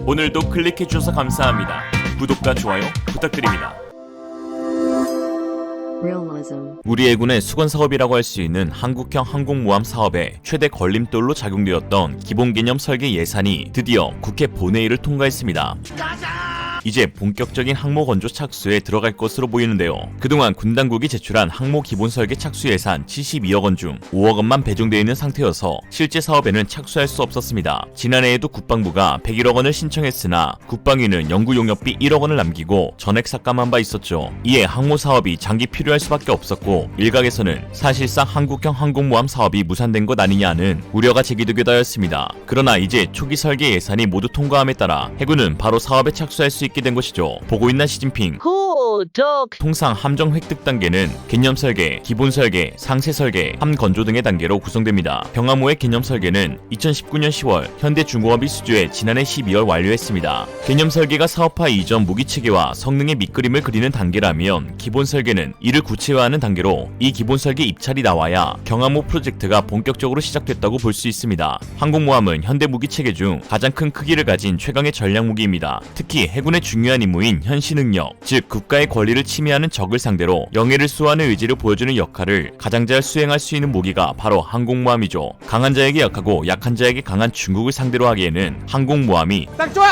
오늘도 클릭해주셔서 감사합니다. 구독과 좋아요 부탁드립니다. Realism. 우리 해군의 수건 사업이라고 할 수 있는 한국형 항공모함 사업의 최대 걸림돌로 작용되었던 기본개념 설계 예산이 드디어 국회 본회의를 통과했습니다. 이제 본격적인 항모 건조 착수에 들어갈 것으로 보이는데요. 그동안 군 당국이 제출한 항모 기본 설계 착수 예산 72억 원 중 5억 원만 배정되어 있는 상태여서 실제 사업에는 착수할 수 없었습니다. 지난해에도 국방부가 101억 원을 신청했으나 국방위는 연구 용역비 1억 원을 남기고 전액 삭감한 바 있었죠. 이에 항모 사업이 장기 필요할 수밖에 없었고 일각에서는 사실상 한국형 항공모함 사업이 무산된 것 아니냐는 우려가 제기되기도 하였습니다. 그러나 이제 초기 설계 예산이 모두 통과함에 따라 해군은 바로 사업에 착수할 수 있게 된 것이죠. 보고 있나 시진핑? 통상 함정 획득 단계는 개념 설계, 기본 설계, 상세 설계, 함 건조 등의 단계로 구성됩니다. 병함호의 개념 설계는 2019년 10월 현대중공업이 수주해 지난해 12월 완료했습니다. 개념 설계가 사업화 이전 무기 체계와 성능의 밑그림을 그리는 단계라면 기본 설계는 이를 구체화하는 단계로 이 기본 설계 입찰이 나와야 경함호 프로젝트가 본격적으로 시작됐다고 볼 수 있습니다. 항공모함은 현대 무기 체계 중 가장 큰 크기를 가진 최강의 전략 무기입니다. 특히 해군의 중요한 임무인 현시 능력, 즉 국가의 권리를 침해하는 적을 상대로 영예를 수호하는 의지를 보여주는 역할을 가장 잘 수행할 수 있는 무기가 바로 항공모함이죠. 강한 자에게 약하고 약한 자에게 강한 중국을 상대로 하기에는 항공모함이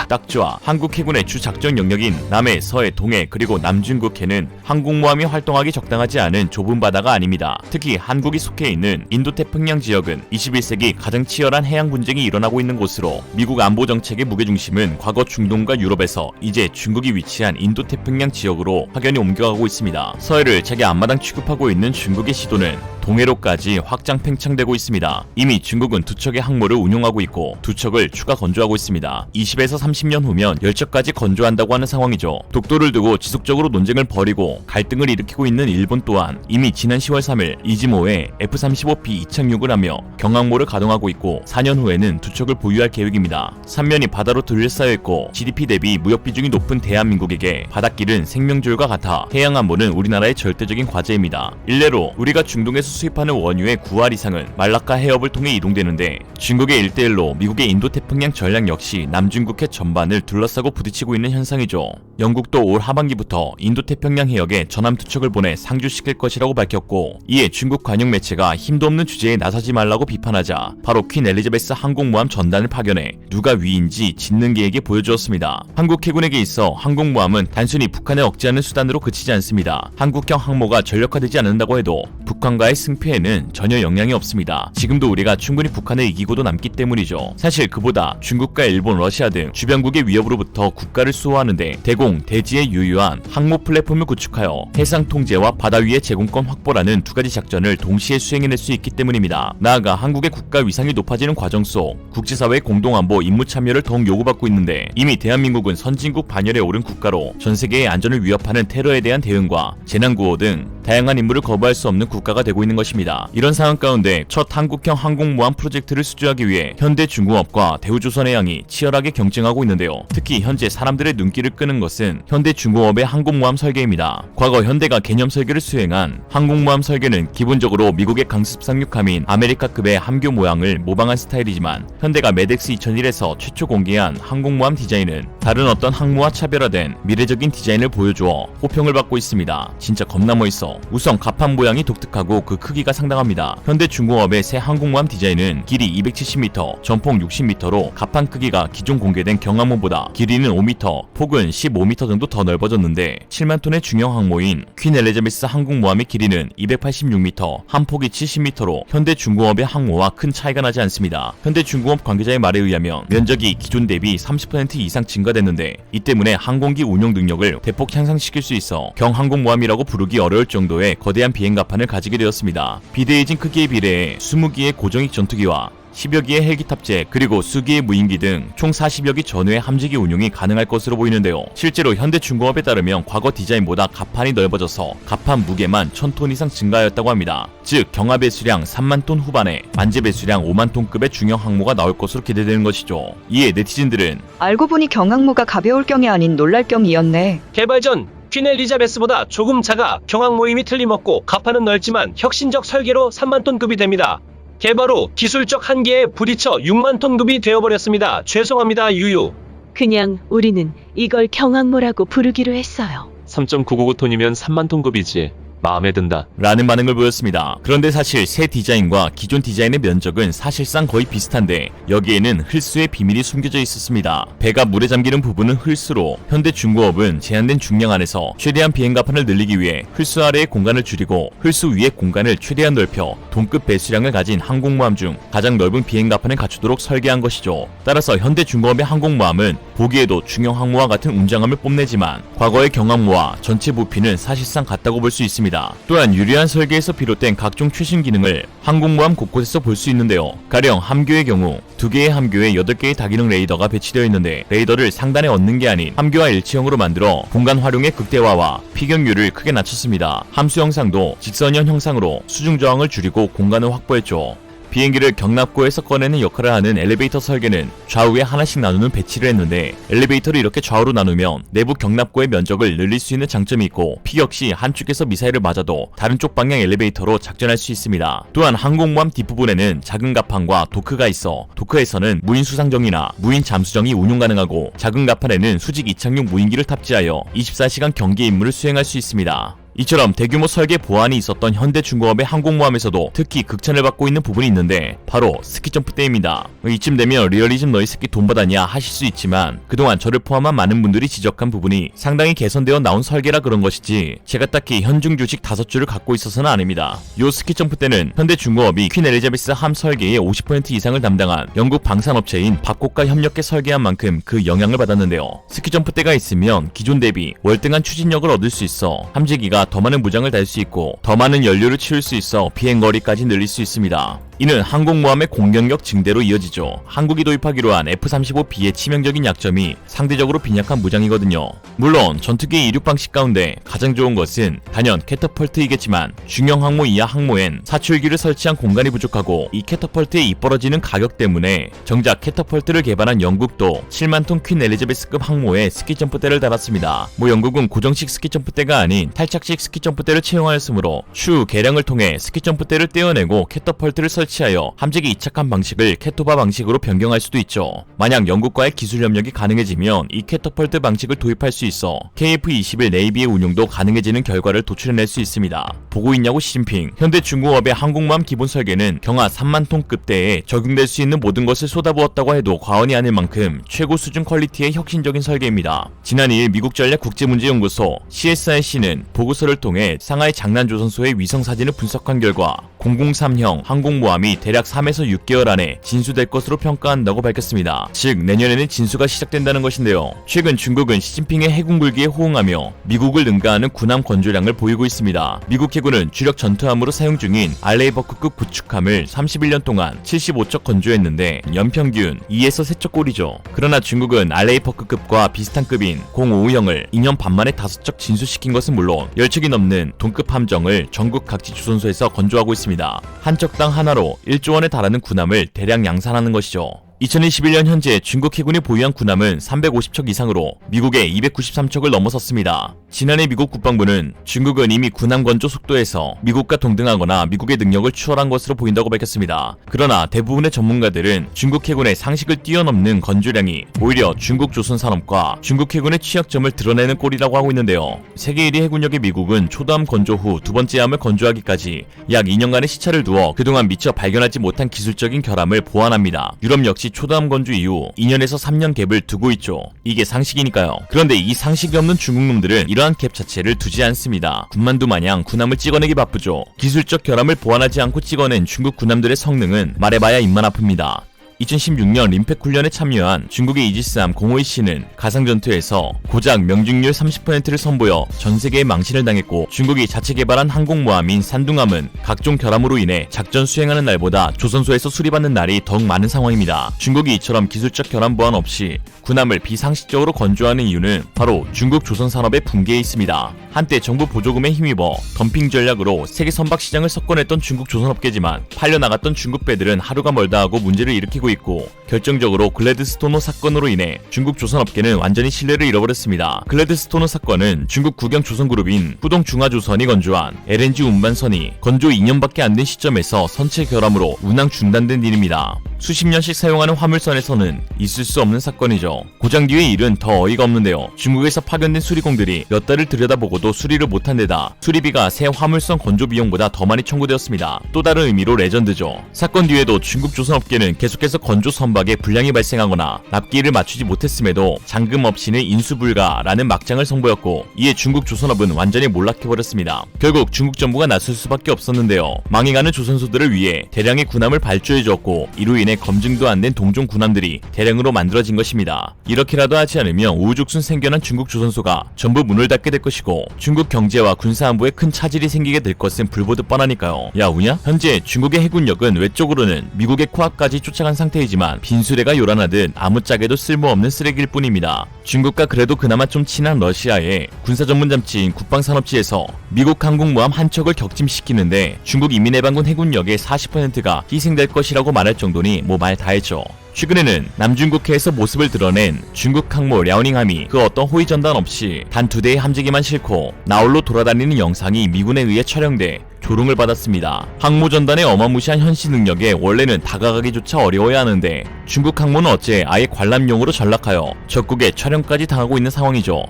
딱 좋아. 한국 해군의 주 작전 영역인 남해, 서해, 동해 그리고 남중국해는 항공모함이 활동하기 적당하지 않은 좁은 바다가 아닙니다. 특히 한국이 속해 있는 인도태평양 지역은 21세기 가장 치열한 해양 분쟁이 일어나고 있는 곳으로 미국 안보 정책의 무게중심은 과거 중동과 유럽에서 이제 중국이 위치한 인도태평양 지역으로 확연히 옮겨가고 있습니다. 서해를 자기 앞마당 취급하고 있는 중국의 시도는 동해로까지 확장 팽창되고 있습니다. 이미 중국은 두 척의 항모를 운용하고 있고 두 척을 추가 건조하고 있습니다. 20에서 30년 후면 10척까지 건조한다고 하는 상황이죠. 독도를 두고 지속적으로 논쟁을 벌이고 갈등을 일으키고 있는 일본 또한 이미 지난 10월 3일 이즈모에 F-35B 이착륙을 하며 경항모를 가동하고 있고 4년 후에는 두 척을 보유할 계획입니다. 삼면이 바다로 둘러싸여 있고 GDP 대비 무역 비중이 높은 대한민국에게 바닷길은 생명줄과 같아 해양안보는 우리나라의 절대적인 과제입니다. 일례로 우리가 중동에서 수입하는 원유의 9할 이상은 말라카 해협을 통해 이동되는데 중국의 1대1로 미국의 인도태평양 전략 역시 남중국해 전반을 둘러싸고 부딪히고 있는 현상이죠. 영국도 올 하반기부터 인도태평양 해역에 전함 두 척을 보내 상주시킬 것이라고 밝혔고 이에 중국 관영 매체가 힘도 없는 주제에 나서지 말라고 비판하자 바로 퀸 엘리자베스 항공모함 전단을 파견해 누가 위인지 짖는 계획에 보여주었습니다. 한국 해군에게 있어 항공모함은 단순히 북한을 억제하는 수단으로 그치지 않습니다. 한국형 항모가 전력화되지 않는다고 해도 북한과의 승패에는 전혀 영향이 없습니다. 지금도 우리가 충분히 북한을 이기고도 남기 때문이죠. 사실 그보다 중국과 일본, 러시아 등 주변국의 위협으로부터 국가를 수호하는데 대공, 대지에 유효한 항모 플랫폼을 구축하여 해상 통제와 바다 위의 제공권 확보라는 두 가지 작전을 동시에 수행해낼 수 있기 때문입니다. 나아가 한국의 국가 위상이 높아지는 과정 속 국제사회의 공동안보 임무 참여를 더욱 요구받고 있는데 이미 대한민국은 선진국 반열에 오른 국가로 전 세계의 안전을 위협하는 테러에 대한 대응과 재난구호 등 다양한 임무를 거부할 수 없는 국가가 되고 있는 것입니다. 이런 상황 가운데 첫 한국형 항공모함 프로젝트를 수주하기 위해 현대중공업과 대우조선해양이 치열하게 경쟁하고 있는데요. 특히 현재 사람들의 눈길을 끄는 것은 현대중공업의 항공모함 설계입니다. 과거 현대가 개념 설계를 수행한 항공모함 설계는 기본적으로 미국의 강습 상륙함인 아메리카급의 함교 모양을 모방한 스타일이지만 현대가 메덱스 2001에서 최초 공개한 항공모함 디자인은 다른 어떤 항모와 차별화된 미래적인 디자인을 보여주어 호평을 받고 있습니다. 진짜 겁나 멋있어. 우선 갑판 모양이 독특하고 그 크기가 상당합니다. 현대중공업의 새 항공모함 디자인은 길이 270m, 전폭 60m로 갑판 크기가 기존 공개된 경항모보다 길이는 5m, 폭은 15m 정도 더 넓어졌는데 7만 톤의 중형 항모인 퀸 엘리자베스 항공모함의 길이는 286m, 함폭이 70m로 현대중공업의 항모와 큰 차이가 나지 않습니다. 현대중공업 관계자의 말에 의하면 면적이 기존 대비 30% 이상 증가됐는데 이 때문에 항공기 운용 능력을 대폭 향상시킬 수 있어 경항공모함이라고 부르기 어려울 정도의 거대한 비행갑판을 가지게 되었습니다. 비대해진 크기에 비례해 20기의 고정익 전투기와 10여 기의 헬기 탑재 그리고 수기의 무인기 등 총 40여 기 전후의 함재기 운용이 가능할 것으로 보이는데요. 실제로 현대중공업에 따르면 과거 디자인보다 갑판이 넓어져서 갑판 무게만 1000톤 이상 증가하였다고 합니다. 즉 경하 배수량 3만 톤 후반에 만재 배수량 5만 톤급의 중형 항모가 나올 것으로 기대되는 것이죠. 이에 네티즌들은 알고 보니 경항모가 가벼울 경이 아닌 놀랄 경이었네. 개발 전 퀸 엘리자베스보다 조금 작아 경항모임이 틀림없고 갑판은 넓지만 혁신적 설계로 3만 톤급이 됩니다. 개발 후 기술적 한계에 부딪혀 6만 톤급이 되어버렸습니다. 죄송합니다. 유유. 그냥 우리는 이걸 경항모라고 부르기로 했어요. 3.999톤이면 3만 톤급이지. 마음에 든다. 라는 반응을 보였습니다. 그런데 사실 새 디자인과 기존 디자인의 면적은 사실상 거의 비슷한데 여기에는 흘수의 비밀이 숨겨져 있었습니다. 배가 물에 잠기는 부분은 흘수로 현대중공업은 제한된 중량 안에서 최대한 비행가판을 늘리기 위해 흘수 아래의 공간을 줄이고 흘수 위의 공간을 최대한 넓혀 동급 배수량을 가진 항공모함 중 가장 넓은 비행가판을 갖추도록 설계한 것이죠. 따라서 현대중공업의 항공모함은 보기에도 중형 항모와 같은 웅장함을 뽐내지만 과거의 경항모와 전체 부피는 사실상 같다고 볼 수 있습니다. 또한 유리한 설계에서 비롯된 각종 최신 기능을 항공모함 곳곳에서 볼 수 있는데요. 가령 함교의 경우 2개의 함교에 8개의 다기능 레이더가 배치되어 있는데 레이더를 상단에 얹는 게 아닌 함교와 일치형으로 만들어 공간 활용의 극대화와 피격률을 크게 낮췄습니다. 함수 형상도 직선형 형상으로 수중 저항을 줄이고 공간을 확보했죠. 비행기를 경납고에서 꺼내는 역할을 하는 엘리베이터 설계는 좌우에 하나씩 나누는 배치를 했는데 엘리베이터를 이렇게 좌우로 나누면 내부 경납고의 면적을 늘릴 수 있는 장점이 있고 피격 시 한쪽에서 미사일을 맞아도 다른 쪽 방향 엘리베이터로 작전할 수 있습니다. 또한 항공모함 뒷부분에는 작은 갑판과 도크가 있어 도크에서는 무인 수상정이나 무인 잠수정이 운용 가능하고 작은 갑판에는 수직 이착륙 무인기를 탑재하여 24시간 경계 임무를 수행할 수 있습니다. 이처럼 대규모 설계 보완이 있었던 현대중공업의 항공모함에서도 특히 극찬을 받고 있는 부분이 있는데 바로 스키점프대입니다. 이쯤 되면 리얼리즘 너희 새끼 돈 받았냐 하실 수 있지만 그동안 저를 포함한 많은 분들이 지적한 부분이 상당히 개선되어 나온 설계라 그런 것이지 제가 딱히 현중 주식 5주를 갖고 있어서는 아닙니다. 요 스키점프대는 현대중공업이 퀸 엘리자베스 함 설계의 50% 이상을 담당한 영국 방산업체인 박곡과 협력해 설계한 만큼 그 영향을 받았는데요. 스키점프대가 있으면 기존 대비 월등한 추진력을 얻을 수 있어 함재기가 더 많은 무장을 달 수 있고 더 많은 연료를 치울 수 있어 비행거리까지 늘릴 수 있습니다. 이는 항공모함의 공격력 증대로 이어지죠. 한국이 도입하기로 한 F-35B의 치명적인 약점이 상대적으로 빈약한 무장이거든요. 물론 전투기의 이륙 방식 가운데 가장 좋은 것은 단연 캐터펄트이겠지만 중형 항모 이하 항모엔 사출기를 설치한 공간이 부족하고 이 캐터펄트의 입벌어지는 가격 때문에 정작 캐터펄트를 개발한 영국도 7만 톤 퀸 엘리자베스급 항모에 스키점프대를 달았습니다. 영국은 고정식 스키점프대가 아닌 탈착식 스키점프대를 채용하였으므로 추후 개량을 통해 스키점프대를 떼어내고 캐터펄트를 설치하여 함재기 이착한 방식을 캐토바 방식으로 변경할 수도 있죠. 만약 영국과의 기술 협력이 가능해지면 이 캐터펄트 방식을 도입할 수 있어 KF-21 네이비의 운용도 가능해지는 결과를 도출해낼 수 있습니다. 보고 있냐고 시진핑. 현대중공업의 항공모함 기본 설계는 경하 3만 톤급대에 적용될 수 있는 모든 것을 쏟아부었다고 해도 과언이 아닐 만큼 최고 수준 퀄리티의 혁신적인 설계입니다. 지난 2일 미국 전략 국제문제연구소 CSIC는 보고서를 통해 상하이 장난조선소의 위성사진을 분석한 결과 003형 항공모함이 대략 3에서 6개월 안에 진수될 것으로 평가한다고 밝혔습니다. 즉 내년에는 진수가 시작된다는 것인데요. 최근 중국은 시진핑의 해군 굴기에 호응하며 미국을 능가하는 군함 건조량을 보이고 있습니다. 미국 해군은 주력 전투함으로 사용 중인 알레이버크급 구축함을 31년 동안 75척 건조했는데 연평균 2에서 3척 꼴이죠. 그러나 중국은 알레이버크급과 비슷한 급인 055형을 2년 반 만에 5척 진수시킨 것은 물론 10척이 넘는 동급 함정을 전국 각지 주선소에서 건조하고 있습니다. 한 척당 하나로 1조 원에 달하는 군함을 대량 양산하는 것이죠. 2021년 현재 중국 해군이 보유한 군함은 350척 이상으로 미국의 293척을 넘어섰습니다. 지난해 미국 국방부는 중국은 이미 군함 건조 속도에서 미국과 동등하거나 미국의 능력을 추월한 것으로 보인다고 밝혔습니다. 그러나 대부분의 전문가들은 중국 해군의 상식을 뛰어넘는 건조량이 오히려 중국 조선산업과 중국 해군의 취약점을 드러내는 꼴이라고 하고 있는데요. 세계 1위 해군력의 미국은 초도함 건조 후 두 번째 함을 건조하기까지 약 2년간의 시차를 두어 그동안 미처 발견하지 못한 기술적인 결함을 보완합니다. 유럽 역시 초도함 건조 이후 2년에서 3년 갭을 두고 있죠. 이게 상식이니까요. 그런데 이 상식이 없는 중국 놈들은 이러한 갭 자체를 두지 않습니다. 군만두 마냥 군함을 찍어내기 바쁘죠. 기술적 결함을 보완하지 않고 찍어낸 중국 군함들의 성능은 말해봐야 입만 아픕니다. 2016년 림팩 훈련에 참여한 중국의 이지스함 052C는 가상전투에서 고작 명중률 30%를 선보여 전세계에 망신을 당했고 중국이 자체 개발한 항공모함인 산둥함은 각종 결함으로 인해 작전 수행하는 날보다 조선소에서 수리받는 날이 더욱 많은 상황입니다. 중국이 이처럼 기술적 결함 보완 없이 군함을 비상식적으로 건조하는 이유는 바로 중국 조선산업의 붕괴에 있습니다. 한때 정부 보조금에 힘입어 덤핑 전략으로 세계 선박시장을 석권했던 중국 조선업계지만 팔려나갔던 중국 배들은 하루가 멀다 하고 문제를 일으키고 있고 결정적으로 글래드스토너 사건으로 인해 중국 조선업계는 완전히 신뢰를 잃어버렸습니다. 글래드스토너 사건은 중국 국영 조선그룹인 후동 중화조선이 건조한 LNG 운반선이 건조 2년밖에 안 된 시점에서 선체 결함으로 운항 중단된 일입니다. 수십 년씩 사용하는 화물선에서는 있을 수 없는 사건이죠. 고장 뒤의 일은 더 어이가 없는데요. 중국에서 파견된 수리공들이 몇 달을 들여다보고도 수리를 못한 데다 수리비가 새 화물선 건조 비용보다 더 많이 청구되었습니다. 또 다른 의미로 레전드죠. 사건 뒤에도 중국 조선업계는 계속해서 건조 선박에 불량이 발생하거나 납기를 맞추지 못했음에도 잔금 없이는 인수 불가라는 막장을 선보였고, 이에 중국 조선업은 완전히 몰락해버렸습니다. 결국 중국 정부가 나설 수밖에 없었는데요. 망해가는 조선소들을 위해 대량의 군함을 발주해 주었고, 이로 인해 검증도 안 된 동종 군함들이 대량으로 만들어진 것입니다. 이렇게라도 하지 않으면 우후죽순 생겨난 중국 조선소가 전부 문을 닫게 될 것이고, 중국 경제와 군사안보에 큰 차질이 생기게 될 것은 불보듯 뻔하니까요. 야 우냐? 현재 중국의 해군력은 외쪽으로는 미국의 코앞까지 쫓아간 상태이지만 빈수레가 요란하듯 아무짝에도 쓸모없는 쓰레기일 뿐입니다. 중국과 그래도 그나마 좀 친한 러시아의 군사 전문 잠치인 국방산업지에서 미국 항공모함 한 척을 격침시키는데 중국 인민해방군 해군력의 40%가 희생될 것이라고 말할 정도니 뭐 말 다했죠. 최근에는 남중국해에서 모습을 드러낸 중국 항모 랴오닝함이 그 어떤 호위 전단 없이 단 2대의 함재기만 싣고 나홀로 돌아다니는 영상이 미군에 의해 촬영돼 조롱을 받았습니다. 항모 전단의 어마무시한 현시 능력에 원래는 다가가기조차 어려워야 하는데 중국 항모는 어째 아예 관람용으로 전락하여 적국에 촬영까지 당하고 있는 상황이죠.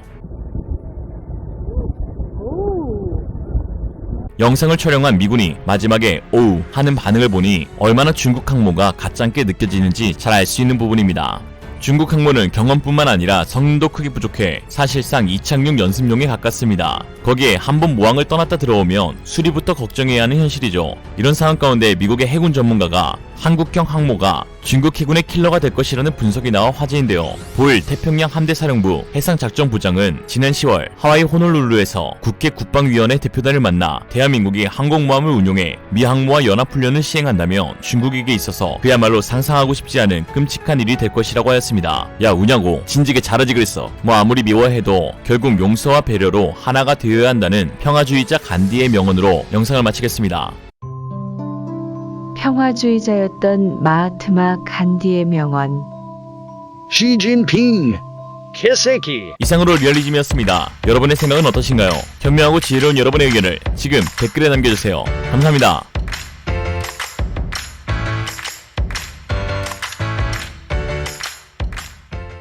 영상을 촬영한 미군이 마지막에 오우 하는 반응을 보니 얼마나 중국 항모가 가짜게 느껴지는지 잘 알 수 있는 부분입니다. 중국 항모는 경험뿐만 아니라 성능도 크게 부족해 사실상 이착륙 연습용에 가깝습니다. 거기에 한번 모항을 떠났다 들어오면 수리부터 걱정해야 하는 현실이죠. 이런 상황 가운데 미국의 해군 전문가가 한국형 항모가 중국 해군의 킬러가 될 것이라는 분석이 나와 화제인데요. 보일 태평양 함대사령부 해상작전부장은 지난 10월 하와이 호놀룰루에서 국회 국방위원회 대표단을 만나 대한민국이 항공모함을 운용해 미 항모와 연합훈련을 시행한다면 중국에게 있어서 그야말로 상상하고 싶지 않은 끔찍한 일이 될 것이라고 하였습니다. 야 우냐고 진지게 잘하지 그랬어. 뭐 아무리 미워해도 결국 용서와 배려로 하나가 되어야 한다는 평화주의자 간디의 명언으로 영상을 마치겠습니다. 평화주의자였던 마하트마 간디의 명언. 시진핑 개새끼. 이상으로 리얼리즘이었습니다. 여러분의 생각은 어떠신가요? 현명하고 지혜로운 여러분의 의견을 지금 댓글에 남겨주세요. 감사합니다.